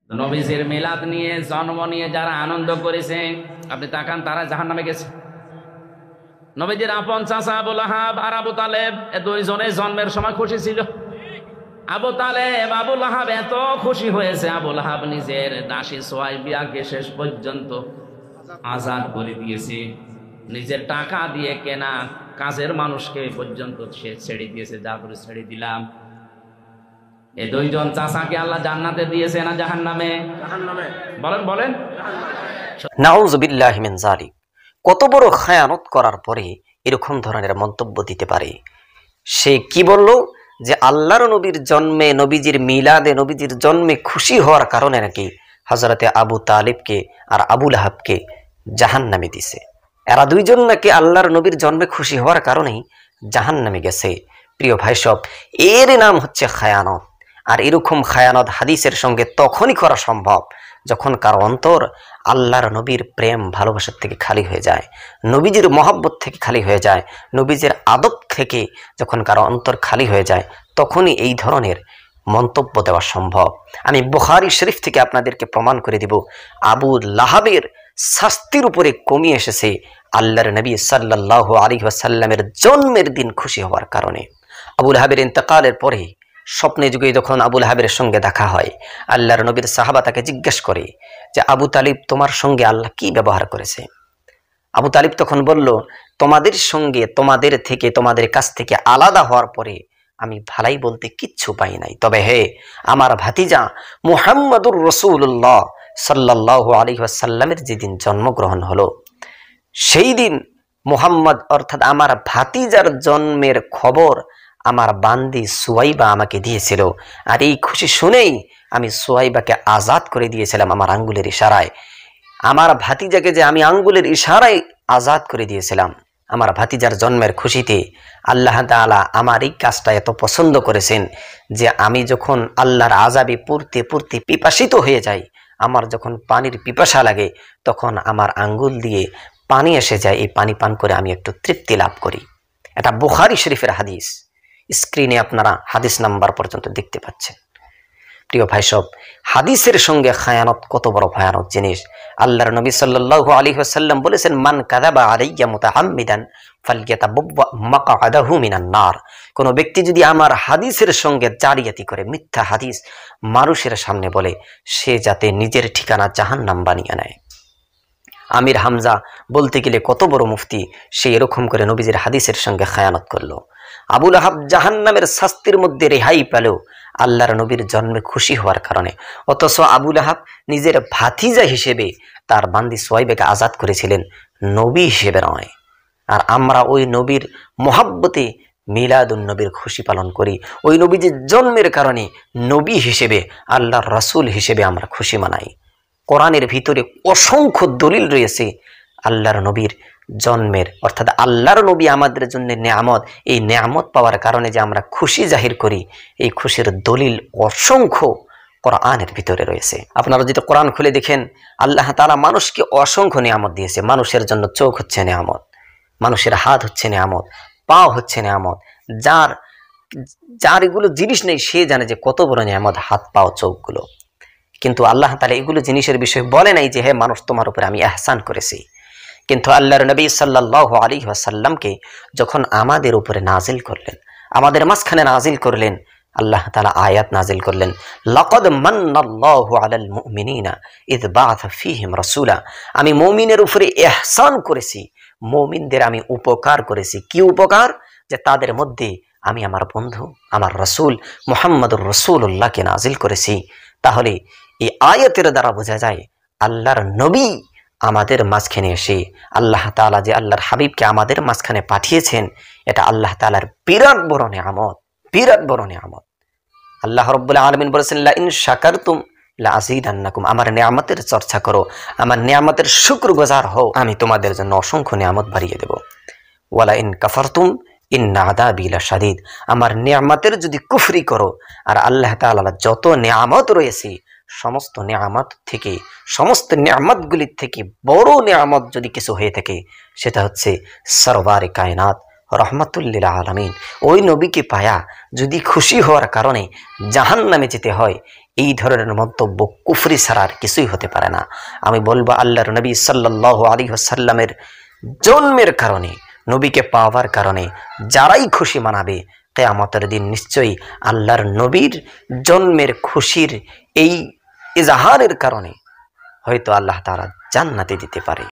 নবীজির মিলাদ নিয়ে, জন্ম নিয়ে যারা আনন্দ করেছে, আপনি তাকান, তারা জাহান্নামে গেছে। নবীজির আপন চাচা আবু লাহাব আর আবু তালেব, এ দুইজনে জন্মের সময় খুশি ছিল। আবু তালেব আবু লাহাব এত খুশি হয়েছে, আবু লাহাব নিজের দাসী সুহাইবিয়াকে শেষ পর্যন্ত আজাদ করে দিয়েছে। নিজের টাকা দিয়ে কেনা কাজের মানুষকে পর্যন্ত সে ছেড়ে দিয়েছে, যা করে ছেড়ে দিলাম। এই দুইজন চাচাকে আল্লাহ জান্নাতে দিয়েছে না জাহান্নামে? জাহান্নামে। বলেন বলেন। নাউযুবিল্লাহি মিন যালিক। কত বড় খায়ানত করার পরে এরকম ধরনের মন্তব্য দিতে পারে? সে কি বলল যে আল্লাহর নবীর জন্মে, নবীজির মিলাদে, নবীজির জন্মে খুশি হওয়ার কারণে নাকি হযরতে আবু তালিবকে আর আবু লাহাবকে জাহান্নামে দিছে। এরা দুইজন নাকি আল্লাহর নবীর জন্মে খুশি হওয়ার কারণেই জাহান্নামে গেছে। প্রিয় ভাই সব, এর নাম হচ্ছে খায়ানত। আর এরকম খায়ানত হাদিসের সঙ্গে তখনই করা সম্ভব যখন কারো অন্তর আল্লাহর নবীর প্রেম ভালোবাসার থেকে খালি হয়ে যায়, নবীজির মহব্বত থেকে খালি হয়ে যায়, নবীজির আদব থেকে যখন কারো অন্তর খালি হয়ে যায়, তখনই এই ধরনের মন্তব্য দেওয়া সম্ভব। আমি বুখারী শরীফ থেকে আপনাদেরকে প্রমাণ করে দিব, আবু লাহাবের শাস্তির উপরে কমিয়ে এসেছে আল্লাহর নবী সাল্লাল্লাহু আলাইহি ওয়াসাল্লামের জন্মের দিন খুশি হওয়ার কারণে। আবু লাহাবের ইন্তেকালের পরে স্বপ্নে যুগে যখন আবু লাহাবের সঙ্গে দেখা হয়, আল্লাহর নবীর সাহাবা তাকে জিজ্ঞেস করে যে আবু তালিব, তোমার সঙ্গে আল্লাহ কি ব্যবহার করেছে? আবু তালিব তখন বলল, তোমাদের সঙ্গে, তোমাদের কাছ থেকে আলাদা হওয়ার পরে আমি ভালাই বলতে কিচ্ছু পাই নাই। তবে হে, আমার ভাতিজা মুহাম্মাদুর রাসূলুল্লাহ সাল্লাল্লাহু আলাইহি ওয়াসাল্লামের যেদিন জন্মগ্রহণ হলো, সেই দিন মুহাম্মদ অর্থাৎ আমার ভাতিজার জন্মের খবর আমার বান্দি সুয়াইবা আমাকে দিয়েছিল। আর এই খুশি শুনেই আমি সুয়াইবাকে আজাদ করে দিয়েছিলাম আমার আঙ্গুলের ইশারায়। আমার ভাতিজাকে যে আমি আঙ্গুলের ইশারায় আজাদ করে দিয়েছিলাম, আমার ভাতিজার জন্মের খুশিতে আল্লাহ তাআলা আমার এই কাজটা এত পছন্দ করেছেন যে আমি যখন আল্লাহর আযাবে পড়তে পড়তে পিপাসিত হয়ে যাই, আমার যখন পানির পিপাসা লাগে, তখন আমার আঙ্গুল দিয়ে পানি এসে যায়, এই পানি পান করে আমি একটু তৃপ্তি লাভ করি। এটা বুখারী শরীফের হাদিস। স্ক্রিনে আপনারা হাদিস নাম্বার পর্যন্ত দেখতে পাচ্ছেন। প্রিয় ভাই সব, হাদিসের সঙ্গে খায়ানত কত বড় ভয়ানক জিনিস। আল্লাহর নবী সাল্লাল্লাহু আলাইহি ওয়াসাল্লাম বলেছেন, মান কাযাবা আলাইয়া মুতাআম্মিদান ফালইয়াতাবাওয়া মাকআদাহু মিনান নার। কোন ব্যক্তি যদি আমার হাদিসের সঙ্গে জালিয়াতি করে, মিথ্যা হাদিস মানুষের সামনে বলে, সে যাতে নিজের ঠিকানা জাহান্নাম বানিয়ে নেয়। আমির হামজা বলতে গেলে কত বড় মুফতি, সে এরকম করে নবীজির হাদিসের সঙ্গে খায়ানত করলো। আবু লাহাব জাহান্নামের শাস্তির মধ্যে রেহাই পেল আল্লাহর নবীর জন্মে খুশি হওয়ার কারণে। অথচ আবু লাহাব নিজের ভাতিজা হিসেবে তার বান্দি সুয়াইবাকে আজাদ করেছিলেন, নবী হিসেবে নয়। আর আমরা ওই নবীর মহাব্বতে মিলাদুন নবীর খুশি পালন করি, ওই নবীজির জন্মের কারণে নবী হিসেবে, আল্লাহর রাসূল হিসেবে আমরা খুশি মানাই। কোরআনের ভিতরে অসংখ্য দলিল রয়েছে আল্লাহর নবীর জন্মের, অর্থাৎ আল্লাহর নবী আমাদের জন্য নেয়ামত, এই নেয়ামত পাওয়ার কারণে যে আমরা খুশি জাহির করি, এই খুশির দলিল অসংখ্য কোরআনের ভিতরে রয়েছে। আপনারা যদি কোরআন খুলে দেখেন, আল্লাহ তাআলা মানুষকে অসংখ্য নেয়ামত দিয়েছে। মানুষের জন্য চোখ হচ্ছে নেয়ামত, মানুষের হাত হচ্ছে নেয়ামত, পা হচ্ছে নেয়ামত। যার এগুলো জিনিস নেই, সে জানে যে কত বড় নেয়ামত হাত, পা ও চোখগুলো। কিন্তু আল্লাহ তাআলা এগুলো জিনিসের বিষয়ে বলে নাই যে হে মানুষ, তোমার উপরে আমি ইহসান করেছি। কিন্তু আল্লাহর নবী সাল্লাল্লাহু আলাইহি ওয়াসাল্লামকে যখন আমাদের উপরে নাজিল করলেন, আমাদের মাঝখানে নাজিল করলেন, আল্লাহ তাআলা আয়াত নাজিল করলেন, লাকাদ মান্নাল্লাহু আলাল মুমিনিনা ইয বাআথা ফীহিম রাসূলা। আমি মুমিনের উপরে ইহসান করেছি, মুমিনদের আমি উপকার করেছি। কি উপকার? যে তাদের মধ্যে আমি আমার বন্ধু, আমার রাসূল মুহাম্মদুর রাসূলুল্লাহকে নাজিল করেছি। তাহলে এই আয়াতের দ্বারা বোঝা যায় আল্লাহর নবী আমাদের মাঝখানে এসে, আল্লাহ তাআলা যে আল্লাহর হাবিবকে আমাদের মাঝখানে পাঠিয়েছেন, এটা আল্লাহ তাআলার বিরাট বড় নিয়ামত, বিরাট বড় নিয়ামত। আল্লাহ রাব্বুল আলামিন বলেছেন, লা ইন শাকারতুম লা আযীদান্নাকুম। আমার নিয়ামতের চর্চা করো, আমার নিয়ামতের শুকরগুজার হও, আমি তোমাদের জন্য অসংখ্য নিয়ামত বাড়িয়ে দেব। ওয়ালা ইন কাফারতুম ইন্না আযাবি লাশাদীদ। আমার নিয়ামতের যদি কুফরি করো, আর আল্লাহ তাআলা যত নিয়ামত রয়েছে, সমস্ত নিয়ামত থেকে, সমস্ত নিয়ামতগুলির থেকে বড় নিয়ামত যদি কিছু হয়ে থাকে, সেটা হচ্ছে সরওয়ারে কায়নাত রহমাতুল লিল আলামিন। ওই নবীকে পায়া যদি খুশি হওয়ার কারণে জাহান্নামে যেতে হয়, এই ধরনের মন্তব্য কুফরি ছাড়া আর কিছুই হতে পারে না। আমি বলবো আল্লাহর নবী সাল্লাল্লাহু আলাইহি ওয়াসাল্লামের জন্মের কারণে, নবীকে পাওয়ার কারণে যারাই খুশি মানাবে, কিয়ামতের দিন নিশ্চয়ই আল্লাহর নবীর জন্মের খুশির এই ইজহারের কারণে হয়তো আল্লাহ তাআলা জান্নাতে দিতে পারে।